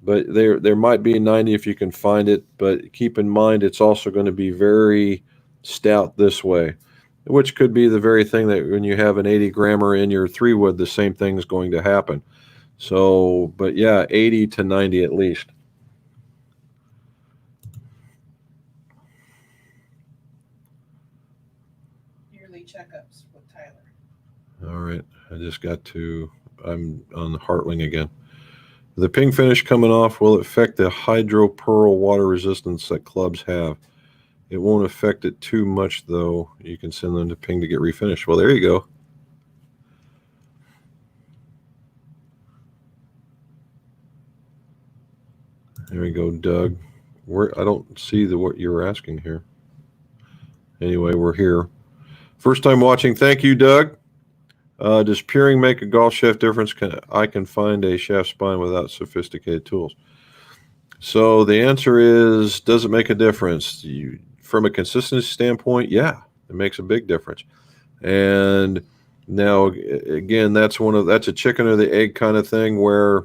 But there might be 90 if you can find it. But keep in mind, it's also going to be very stout this way, which could be the very thing that when you have an 80 grammer in your 3-wood, the same thing is going to happen. So, but yeah, 80 to 90 at least. Yearly checkups with Tyler. All right. I'm on Hartling again. The ping finish coming off will affect the hydro pearl water resistance that clubs have. It won't affect it too much, though. You can send them to ping to get refinished. Well, there you go. There we go, Doug. I don't see what you're asking here. Anyway, we're here. First time watching. Thank you, Doug. Does peering make a golf shaft difference? I can find a shaft spine without sophisticated tools. So the answer is, does it make a difference? From a consistency standpoint, yeah, it makes a big difference. And now, again, that's a chicken or the egg kind of thing, where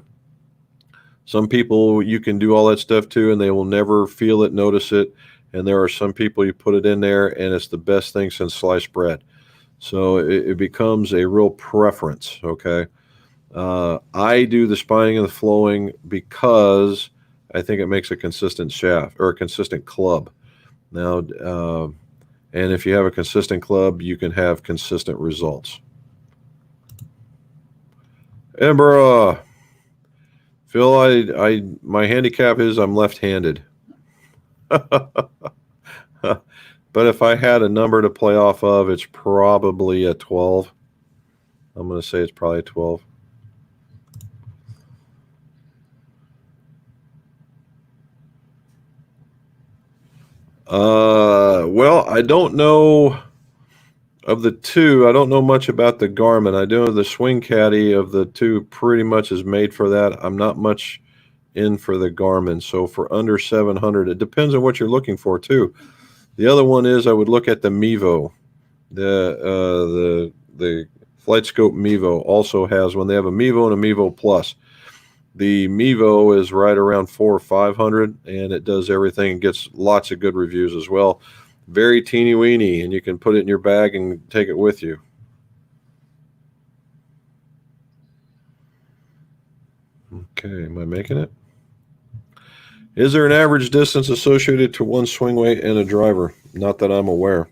some people you can do all that stuff to and they will never feel it, notice it. And there are some people you put it in there and it's the best thing since sliced bread. So it becomes a real preference, okay? I do the spining and the flowing because I think it makes a consistent shaft or a consistent club. Now, and if you have a consistent club, you can have consistent results. Amber, Phil, my handicap is I'm left-handed. But if I had a number to play off of, it's probably a 12. I'm going to say it's probably a 12. Well, I don't know of the two. I don't know much about the Garmin. I do know the Swing Caddy of the two pretty much is made for that. I'm not much in for the Garmin. So for under 700, it depends on what you're looking for too. The other one is I would look at the Mevo. The FlightScope Mevo also has one. They have a Mevo and a Mevo Plus. The Mevo is right around 400 or 500, and it does everything and gets lots of good reviews as well. Very teeny weeny, and you can put it in your bag and take it with you. Okay, am I making it? Is there an average distance associated to one swing weight and a driver? Not that I'm aware.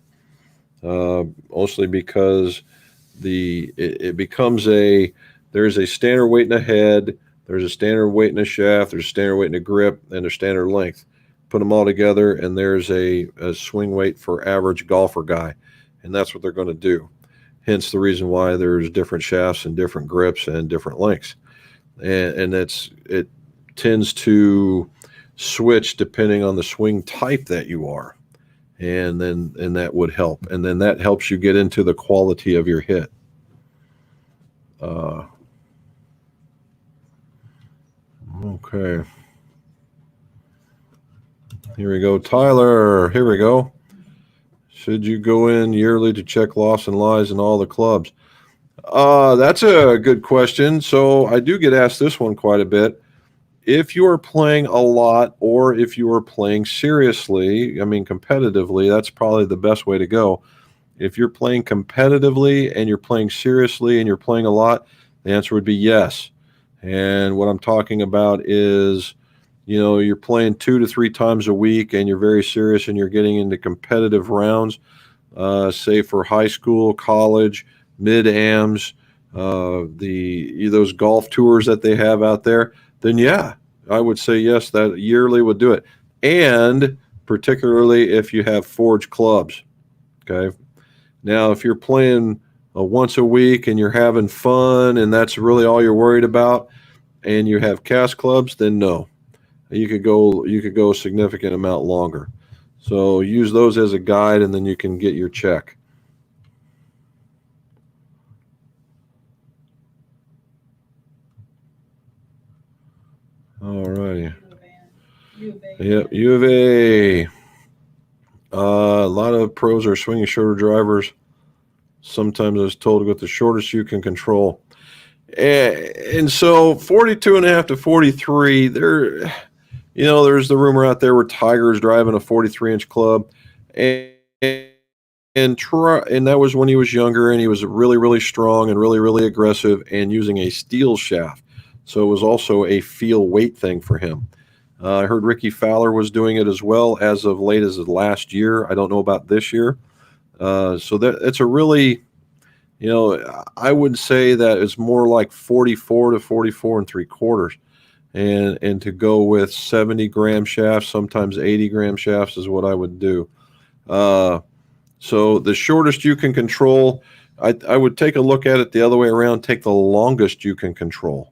Mostly because it becomes there's a standard weight in a head, there's a standard weight in a shaft, there's a standard weight in a grip, and a standard length. Put them all together, and there's a swing weight for average golfer guy, and that's what they're going to do. Hence the reason why there's different shafts and different grips and different lengths, and it tends to switch depending on the swing type that you are, and that would help, and then that helps you get into the quality of your hit. Okay, here we go. Tyler, here we go. Should you go in yearly to check loss and lies in all the clubs? That's a good question. So I do get asked this one quite a bit. If you are playing a lot, or if you are playing seriously, I mean competitively, that's probably the best way to go. If you're playing competitively and you're playing seriously and you're playing a lot, the answer would be yes. And what I'm talking about is, you're playing 2 to 3 times a week and you're very serious and you're getting into competitive rounds, say for high school, college, mid-ams, those golf tours that they have out there, then yeah, I would say yes, that yearly would do it. And particularly if you have forged clubs, okay? Now, if you're playing once a week and you're having fun and that's really all you're worried about, and you have cast clubs, then no. You could go a significant amount longer. So use those as a guide, and then you can get your check. All righty. Yep, U of A. A lot of pros are swinging shorter drivers. Sometimes I was told to go with the shortest you can control. And so 42.5 to 43, there's the rumor out there where Tiger's driving a 43-inch club, and that was when he was younger, and he was really, really strong and really, really aggressive and using a steel shaft. So it was also a feel weight thing for him. I heard Ricky Fowler was doing it as well as of late as last year. I don't know about this year. So it's a really, I would say that it's more like 44 to 44 3/4. And to go with 70-gram shafts, sometimes 80-gram shafts is what I would do. So the shortest you can control, I would take a look at it the other way around, take the longest you can control,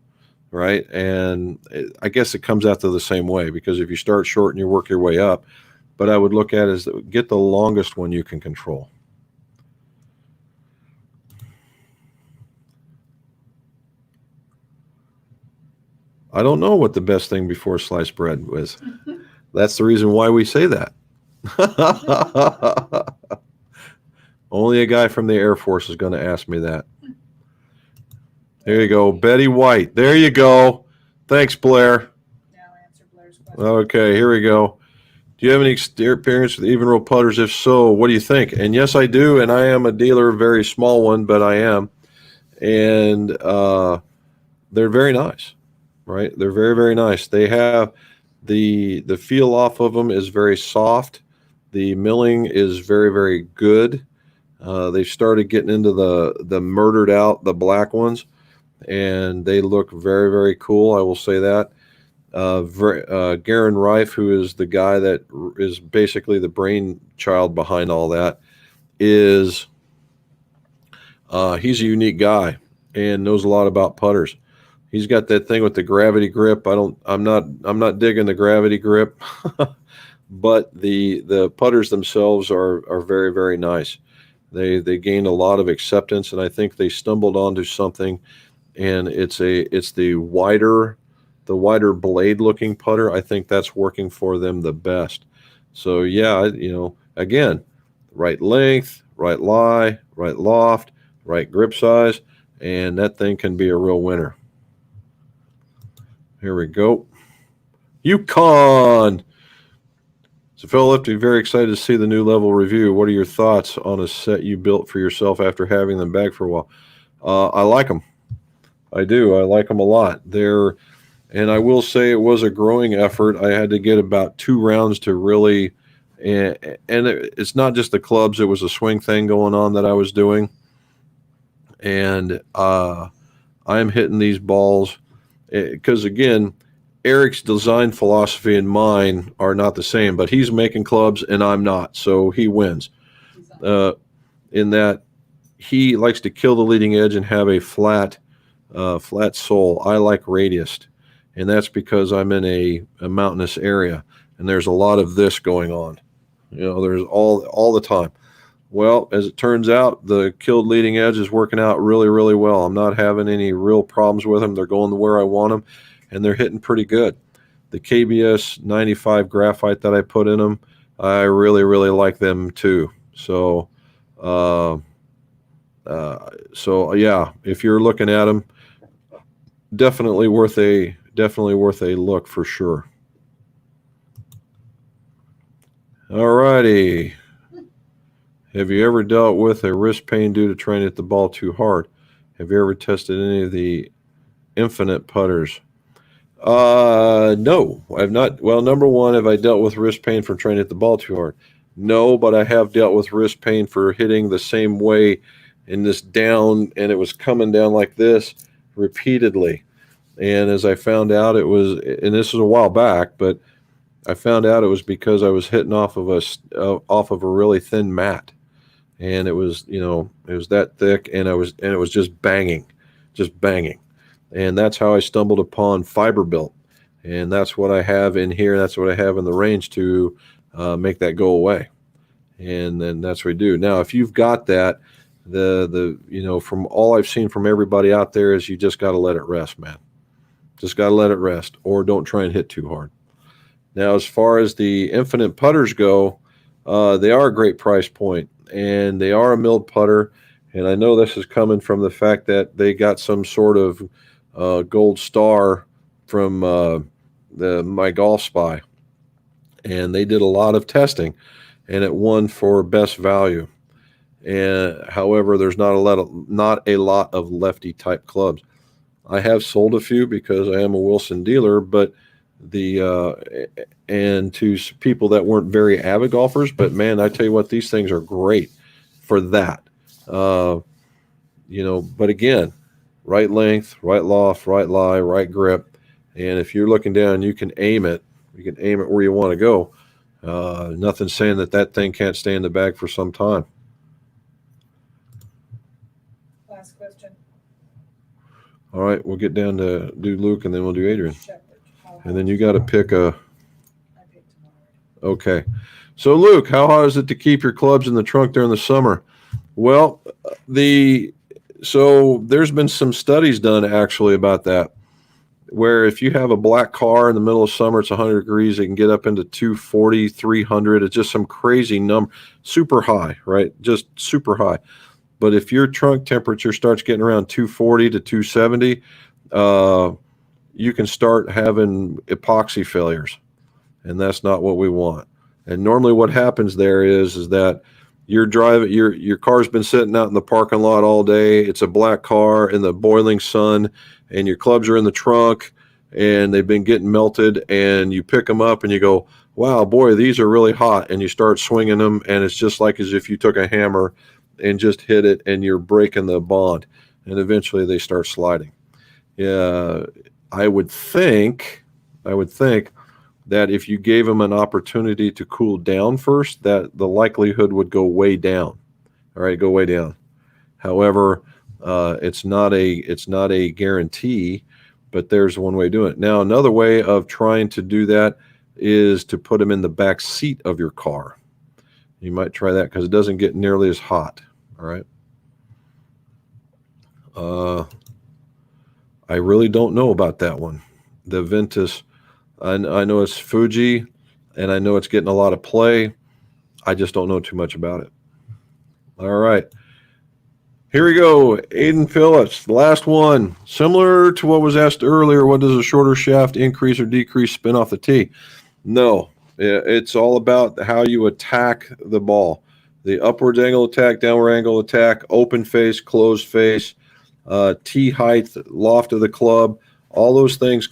right? And I guess it comes out to the same way, because if you start short and you work your way up, but I would look at it as get the longest one you can control. I don't know what the best thing before sliced bread was. That's the reason why we say that. Only a guy from the Air Force is going to ask me that. There you go. Betty White. There you go. Thanks, Blair. Now answer Blair's question. Okay, here we go. Do you have any experience with even roll putters? If so, what do you think? And yes, I do. And I am a dealer, a very small one, but I am. And they're very nice, right? They're very, very nice. They have the feel off of them is very soft. The milling is very, very good. They've started getting into the murdered out, the black ones, and they look very, very cool. I will say that. Garen Reif, who is the guy that is basically the brainchild behind all that, is he's a unique guy and knows a lot about putters. He's got that thing with the gravity grip. I'm not digging the gravity grip, but the putters themselves are very, very nice. They gained a lot of acceptance, and I think they stumbled onto something, and it's the wider blade looking putter. I think that's working for them the best. So yeah, again, right length, right lie, right loft, right grip size, and that thing can be a real winner. Here we go. Yukon. So Phil Lifty, very excited to see the new level review. What are your thoughts on a set you built for yourself after having them back for a while? I like them. I do. I like them a lot. And I will say it was a growing effort. I had to get about 2 rounds to really, and it's not just the clubs. It was a swing thing going on that I was doing. And I'm hitting these balls because, again, Eric's design philosophy and mine are not the same, but he's making clubs and I'm not, so he wins. In that he likes to kill the leading edge and have a flat sole. I like radiused, and that's because I'm in a mountainous area, and there's a lot of this going on. There's all the time. Well, as it turns out, the killed leading edge is working out really, really well. I'm not having any real problems with them. They're going to where I want them, and they're hitting pretty good. The KBS 95 graphite that I put in them, I really, really like them too. So yeah, if you're looking at them, definitely worth a look for sure. All righty. Have you ever dealt with a wrist pain due to trying to hit the ball too hard? Have you ever tested any of the Infinite putters? No, I've not. Well, number one, have I dealt with wrist pain from trying to hit the ball too hard? No, but I have dealt with wrist pain for hitting the same way in this down, and it was coming down like this repeatedly. And as I found out, it was, and this was a while back, but I found out it was because I was hitting off of a really thin mat, and it was that thick, and it was just banging, and that's how I stumbled upon Fiberbuilt, and that's what I have in here. That's what I have in the range to make that go away, and then that's what we do. Now, if you've got that, from all I've seen from everybody out there is you just got to let it rest, man. Just got to let it rest, or don't try and hit too hard. Now, as far as the Infinite putters go, they are a great price point, and they are a milled putter. And I know this is coming from the fact that they got some sort of gold star from my Golf Spy, and they did a lot of testing, and it won for best value. And however, there's not a lot of lefty type clubs. I have sold a few because I am a Wilson dealer, but and to people that weren't very avid golfers, but man, I tell you what, these things are great for that. But again, right length, right loft, right lie, right grip, and if you're looking down, you can aim it where you want to go. Nothing saying that thing can't stay in the bag for some time. Last question. All right, we'll get down to do Luke, and then we'll do Adrian. Shepherd. And then you got to pick a. I picked tomorrow. Okay. So, Luke, how hard is it to keep your clubs in the trunk during the summer? Well, there's been some studies done actually about that. where if you have a black car in the middle of summer, it's 100 degrees, it can get up into 240, 300. It's just some crazy number, super high, right? Just super high. But if your trunk temperature starts getting around 240 to 270, you can start having epoxy failures, and that's not what we want. And normally what happens there is that you're driving, your car's been sitting out in the parking lot all day. It's a black car in the boiling sun, and your clubs are in the trunk, and they've been getting melted, and you pick them up and you go, wow, boy, these are really hot. And you start swinging them, and it's just like as if you took a hammer and just hit it, and you're breaking the bond, and eventually they start sliding. Yeah, I would think that if you gave them an opportunity to cool down first, that the likelihood would go way down. All right, go way down. However, it's not a guarantee, but there's one way of doing it. Now, another way of trying to do that is to put them in the back seat of your car. You might try that because it doesn't get nearly as hot. All right. I really don't know about that one. The Ventus, I know it's Fuji, and I know it's getting a lot of play. I just don't know too much about it. All right. Here we go. Aiden Phillips, the last one. Similar to what was asked earlier, what does a shorter shaft increase or decrease spin off the tee? No, it's all about how you attack the ball. The upwards angle attack, downward angle attack, open face, closed face, tee height, loft of the club, all those things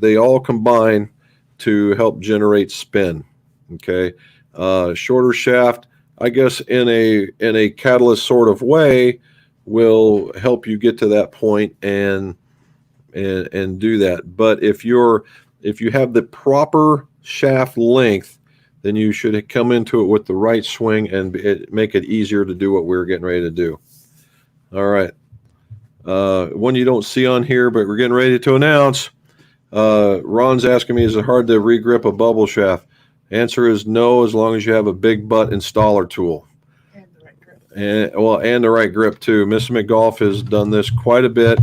they all combine to help generate spin. Okay. Shorter shaft, I guess in a catalyst sort of way, will help you get to that point and do that. But if you have the proper shaft length, then you should come into it with the right swing and make it easier to do what we're getting ready to do. All right. One you don't see on here, but we're getting ready to announce. Ron's asking me, is it hard to regrip a bubble shaft? Answer is no, as long as you have a big butt installer tool. And the right grip. And the right grip too. Mrs. McGolf has done this quite a bit,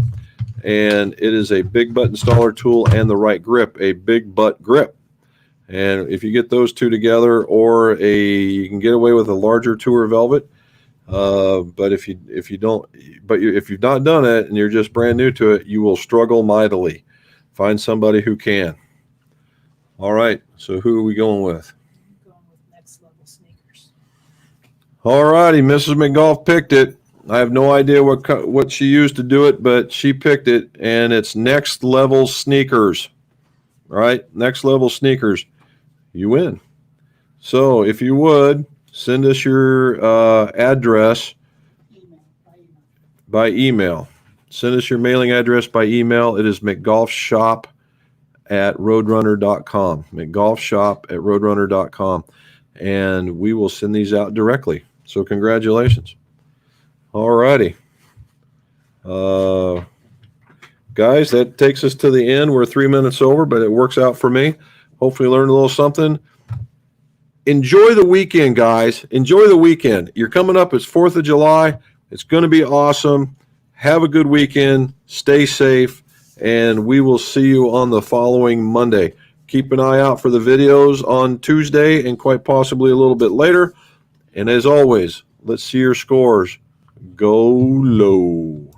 and it is a big butt installer tool and the right grip, a big butt grip. And if you get those two together, or you can get away with a larger Tour Velvet. But if you've not done it and you're just brand new to it, you will struggle mightily. Find somebody who can. All right. So who are we going with? I'm going with Next Level Sneakers. All righty. Mrs. McGolf picked it. I have no idea what she used to do it, but she picked it, and it's Next Level Sneakers. All right. Next Level Sneakers. You win. So if you would, send us your address by email. Send us your mailing address by email. It is mcgolfshop@roadrunner.com. mcgolfshop@roadrunner.com. And we will send these out directly. So congratulations. All righty. Guys, that takes us to the end. We're 3 minutes over, but it works out for me. Hopefully learned a little something. Enjoy the weekend, guys. Enjoy the weekend. You're coming up. It's 4th of July. It's going to be awesome. Have a good weekend. Stay safe. And we will see you on the following Monday. Keep an eye out for the videos on Tuesday and quite possibly a little bit later. And as always, let's see your scores. Go low.